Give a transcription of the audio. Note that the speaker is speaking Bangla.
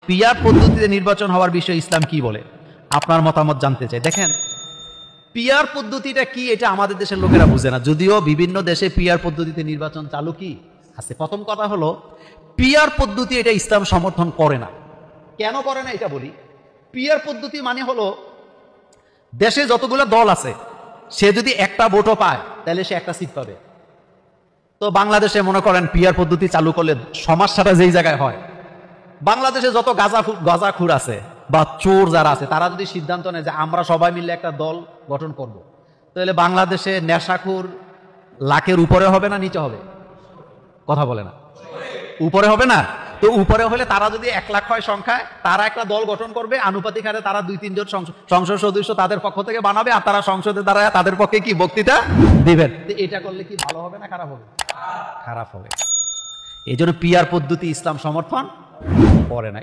পিয়ার পদ্ধতিতে নির্বাচন হওয়ার বিষয়ে ইসলাম কি বলে, আপনার মতামত জানতে চাই। দেখেন, পিয়ার পদ্ধতিটা কি এটা আমাদের দেশের লোকেরা বুঝে না, যদিও বিভিন্ন দেশে পিয়ার পদ্ধতিতে নির্বাচন চালু কি আছে। প্রথম কথা হলো, পিয়ার পদ্ধতি এটা ইসলাম সমর্থন করে না। কেন করে না এটা বলি। পিয়ার পদ্ধতি মানে হলো, দেশে যতগুলো দল আছে সে যদি একটা ভোটও পায় তাহলে সে একটা সিট পাবে। তো বাংলাদেশে মনে করেন পিয়ার পদ্ধতি চালু করলে সমস্যাটা যেই জায়গায় হয়, বাংলাদেশে যত গাঁজাখুর আছে বা চোর যারা আছে তারা যদি সিদ্ধান্ত নেয় যে আমরা সবাই মিলে একটা দল গঠন করব, তাহলে বাংলাদেশে নেশাখুর লাখের উপরে হবে না নিচে হবে? কথা বলে না, উপরে হবে না? তো উপরে হলে তারা যদি 1 লাখ হয় সংখ্যায়, তারা একটা দল গঠন করবে, আনুপাতিক হারে তারা 2-3 জন সংসদ সদস্য তাদের পক্ষ থেকে বানাবে, আর তারা সংসদে দ্বারা তাদের পক্ষে কি বক্তৃতা দিবেন। এটা করলে কি ভালো হবে না খারাপ হবে? খারাপ হবে। এই জন্য পিয়ার পদ্ধতি ইসলাম সমর্থন করে না।